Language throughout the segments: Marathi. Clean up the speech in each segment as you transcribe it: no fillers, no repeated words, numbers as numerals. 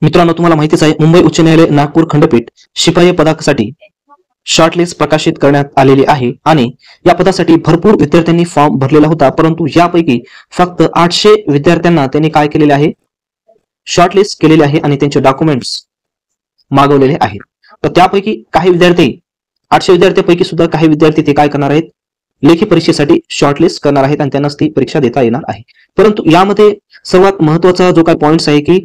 मित्रांनो, तुम्हाला माहितीच आहे, मुंबई उच्च न्यायालय नागपूर खंडपीठ शिपाई पदासाठी शॉर्टलिस्ट प्रकाशित करण्यात आलेली आहे आणि या पदासाठी भरपूर विद्यार्थ्यांनी फॉर्म भरलेला होता, परंतु यापैकी फक्त 800 विद्यार्थ्यांना त्यांनी काय केलेले आहे, शॉर्टलिस्ट केलेले आहे आणि त्यांचे डॉक्युमेंट्स मागवलेले आहेत. तर त्यापैकी काही विद्यार्थी 800 विद्यार्थ्यांपैकी सुद्धा काही विद्यार्थी ते काय करणार आहेत, लेखी परीक्षेसाठी शॉर्टलिस्ट करणार आहेत आणि त्यांनाच ती परीक्षा देता येणार आहे. परंतु यामध्ये सर्वात महत्वाचा जो काही पॉइंट्स आहे की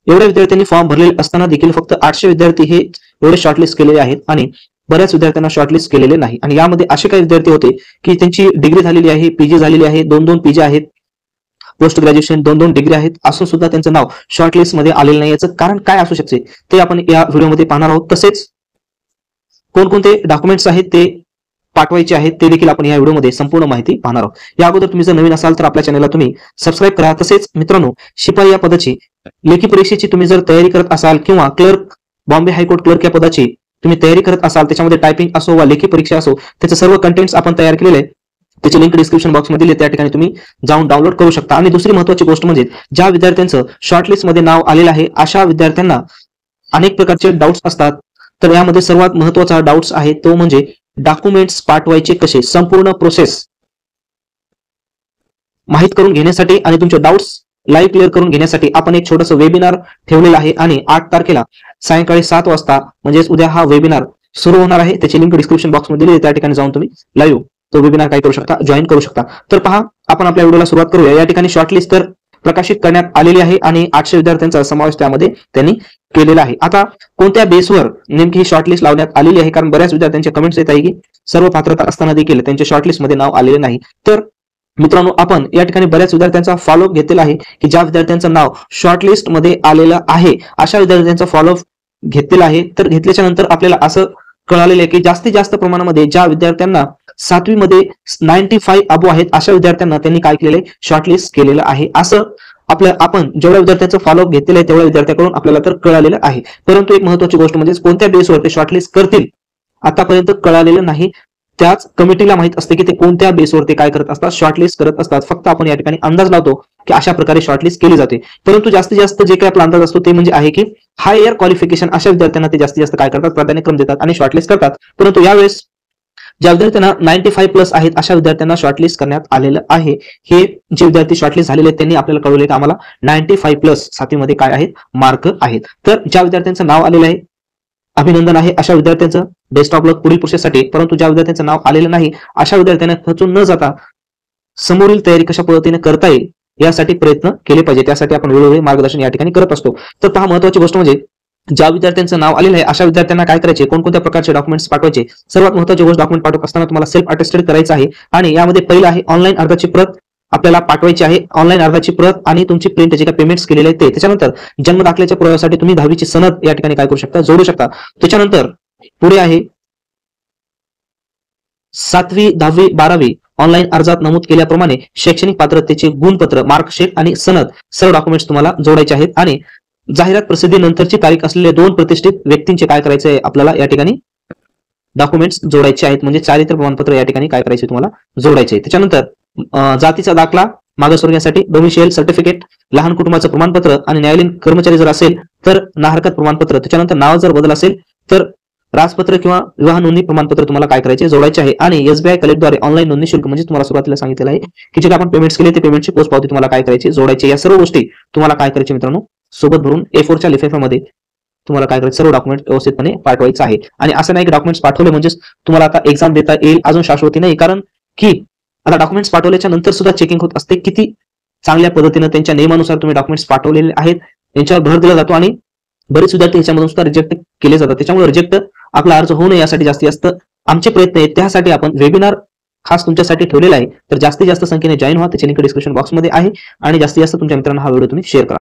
एवढ्या विद्यार्थ्यांनी फॉर्म भरलेले असताना देखील फक्त 800 विद्यार्थी हे एवढे शॉर्टलिस्ट केलेले आहेत आणि बऱ्याच विद्यार्थ्यांना शॉर्टलिस्ट केलेले नाही. आणि यामध्ये असे काही विद्यार्थी होते की त्यांची डिग्री झालेली आहे, पीजी झालेली आहे, 2-2 पीजी आहेत, पोस्ट ग्रॅज्युएशन 2-2 डिग्री आहेत, असून सुद्धा त्यांचं नाव शॉर्टलिस्ट मध्ये आलेलं नाही. याचं कारण काय असू शकते ते आपण या व्हिडिओमध्ये पाहणार आहोत. तसेच कोणकोणते डॉक्युमेंट्स आहेत ते पाठवायचे आहेत ते देखील आपण या व्हिडिओमध्ये संपूर्ण माहिती पाहणार आहोत. या अगोदर तुम्ही जर नवीन असाल तर आपल्या चॅनलला तुम्ही सबस्क्राईब करा. तसेच मित्रांनो, शिपाई या पदाची लेखी परीक्षेची तुम्ही जर तयारी करत असाल किंवा क्लर्क, बॉम्बे हायकोर्ट क्लर्क या पदाची तुम्ही तयारी करत असाल, त्याच्यामध्ये टायपिंग असो वा लेखी परीक्षा असो, त्याचे सर्व कंटेंट्स आपण तयार केलेले आहे. त्याची लिंक डिस्क्रिप्शन बॉक्स मध्ये त्या ठिकाणी तुम्ही जाऊन डाउनलोड करू शकता. आणि दुसरी महत्त्वाची गोष्ट म्हणजे ज्या विद्यार्थ्यांचं शॉर्टलिस्ट मध्ये नाव आलेलं आहे अशा विद्यार्थ्यांना अनेक प्रकारचे डाऊट्स असतात. तर यामध्ये सर्वात महत्त्वाचा डाऊट्स आहे तो म्हणजे डॉक्युमेंट्स पाठवायचे कसे, संपूर्ण प्रोसेस माहित करून घेण्यासाठी आणि तुमचे डाऊट्स लाईव्ह क्लिअर करून घेण्यासाठी आपण एक छोटंसं वेबिनार ठेवलेलं आहे. आणि 8 तारखेला सायंकाळी 7 वाजता म्हणजेच उद्या हा वेबिनार सुरू होणार आहे. त्याची लिंक डिस्क्रिप्शन बॉक्स मध्ये दिली, त्या ठिकाणी जाऊन तुम्ही लाईव्ह तो वेबिनार काय करू शकता, जॉईन करू शकता. तर पहा, आपण आपल्या व्हिडिओला सुरुवात करूया. या ठिकाणी शॉर्टलिस्ट तर प्रकाशित करण्यात आलेली आहे आणि 800 विद्यार्थ्यांचा समावेश त्यामध्ये त्यांनी केलेला आहे. आता कोणत्या बेसवर नेमकी ही शॉर्टलिस्ट लावण्यात आलेली आहे, कारण बऱ्याच विद्यार्थ्यांचे कमेंट्स येत आहे की सर्व पात्रता असताना देखील त्यांच्या शॉर्टलिस्ट मध्ये नाव आलेले नाही. तर मित्रांनो, आपण या ठिकाणी बऱ्याच विद्यार्थ्यांचा फॉलोअप घेतलेला आहे की ज्या विद्यार्थ्यांचं नाव शॉर्टलिस्ट मध्ये आलेलं आहे अशा विद्यार्थ्यांचा फॉलोअप घेतलेला आहे. तर घेतल्याच्या नंतर आपल्याला असं कळालेलं आहे की जास्तीत जास्त प्रमाणामध्ये ज्या विद्यार्थ्यांना 7वी मध्ये 95 अबो आहेत अशा विद्यार्थ्यांना त्यांनी काय केलेलं आहे, शॉर्टलिस्ट केलेलं आहे. असं आपण जेवढ्या विद्यार्थ्यांचं फॉलोअप घेतलेलं आहे तेवढ्या विद्यार्थ्यांकडून आपल्याला तर कळालेलं आहे. परंतु एक महत्वाची गोष्ट म्हणजे कोणत्या बेसवर ते शॉर्टलिस्ट करतील आतापर्यंत कळालेलं नाही. त्याच कमिटीला माहित असते की ते कोणत्या बेसवर ते काय करत असतात, शॉर्टलिस्ट करत असतात. फक्त आपण या ठिकाणी अंदाज लावतो की अशा प्रकारे शॉर्टलिस्ट केली जाते. परंतु जास्तीत जास्त जे काही आपला अंदाज असतो ते म्हणजे आहे की हायर क्वालिफिकेशन अशा विद्यार्थ्यांना ते जास्तीत जास्त काय करतात, प्राधान्यक्रम देतात आणि शॉर्टलिस्ट करतात. परंतु यावेळेस ज्या विद्यार्थ्यांना 95+ आहेत अशा विद्यार्थ्यांना शॉर्टलिस्ट करण्यात आलेलं आहे. हे जे विद्यार्थी शॉर्टलिस्ट झालेले आहेत त्यांनी आपल्याला कळवले की आम्हाला 95+ 7वी मध्ये काय आहेत, मार्क आहेत. तर ज्या विद्यार्थ्यांचं नाव आलेलं आहे अभिनंदन आहे अशा विद्यार्थ्यांचं, बेस्ट ऑफ लक पुढील प्रोसेससाठी. परंतु ज्या विद्यार्थ्यांचं नाव आलेलं नाही अशा विद्यार्थ्यांना खचून न जाता समोरील तयारी कशा पद्धतीने करता येईल यासाठी प्रयत्न केले पाहिजे. त्यासाठी आपण वेळोवेळी मार्गदर्शन या ठिकाणी करत असतो. तर पहा, महत्वाची गोष्ट म्हणजे ज्या विद्यार्थ्यांचं नाव आलेलं आहे अशा विद्यार्थ्यांना काय करायचे, कोणकोणत्या प्रकारचे डॉक्युमेंट्स पाठवायचे. सर्वात महत्त्वाची गोष्ट, डॉक्युमेंट पाठवत असताना तुम्हाला सेल्फ अटेस्टेड करायचं आहे. आणि यामध्ये पहिलं आहे ऑनलाईन अर्जाची प्रत आपल्याला पाठवायची आहे. ऑनलाईन अर्जाची प्रत आणि तुमची प्रिंट जे काही पेमेंट्स केलेले आहेत ते. त्याच्यानंतर जन्म दाखल्याच्या पुराव्यासाठी तुम्ही 10वीची सनद या ठिकाणी काय करू शकता, जोडू शकता. त्याच्यानंतर पुढे आहे 7वी, 10वी, 12वी ऑनलाईन अर्जात नमूद केल्याप्रमाणे शैक्षणिक पात्रतेचे गुणपत्र, मार्कशीट आणि सनद सर्व डॉक्युमेंट्स तुम्हाला जोडायचे आहेत. आणि जाहिरात प्रसिद्धीनंतरची तारीख असलेले 2 प्रतिष्ठित व्यक्तींचे काय करायचे आहे, आपल्याला या ठिकाणी डॉक्युमेंट्स जोडायचे आहेत. म्हणजे चारित्र्य प्रमाणपत्र या ठिकाणी काय करायचे, तुम्हाला जोडायचे आहे. त्याच्यानंतर जातीचा दाखला मागासवर्गीयांसाठी, डोमिसाइल सर्टिफिकेट, लहान कुटुंबाचं प्रमाणपत्र आणि न्यायालयीन कर्मचारी जर असेल तर ना हरकत प्रमाणपत्र. त्याच्यानंतर नाव जर बदल असेल तर राजपत्र किंवा विवाह नोंदणी प्रमाणपत्र तुम्हाला काय करायचे, जोडायचे आहे. आणि SBI कलेक्टद्वारे ऑनलाईन नोंदणी शुल्क म्हणजे तुम्हाला सुरुवातीला सांगितलेलं आहे की जे आपण पेमेंट्स केले ते पेमेंटची पोस्ट पावती तुम्हाला काय करायची, जोडायची. या सर्व गोष्टी तुम्हाला काय करायचे मित्रांनो, सोबत भरून A4च्या लिफाफ्यामध्ये तुम्हाला काय करायचं, सर्व डॉक्युमेंट व्यवस्थितपणे पाठवायचं आहे. आणि असं नाही की डॉक्युमेंट्स पाठवले म्हणजेच तुम्हाला आता एक्झाम देता येईल अजून शाश्वती नाही. कारण की आता डॉक्युमेंट्स पाठवल्याच्या नंतर सुद्धा चेकिंग होत असते किती चांगल्या पद्धतीने त्यांच्या नियमानुसार तुम्ही डॉक्युमेंट्स पाठवलेले आहेत यांच्यावर भर दिला जातो. आणि बरेच विद्यार्थी याच्यामधून सुद्धा रिजेक्ट केले जातात. त्याच्यामुळे रिजेक्ट आपला अर्ज होऊ नये यासाठी जास्तीत जास्त आमचे प्रयत्न आहेत. त्यासाठी आपण वेबिनार खास तुमच्यासाठी ठेवलेला आहे. तर जास्तीत जास्त संख्येने जॉईन व्हा. त्याची लिंक डिस्क्रिप्शन बॉक्समध्ये आहे. आणि जास्तीत जास्त तुमच्या मित्रांना हा व्हिडिओ तुम्ही शेअर करा.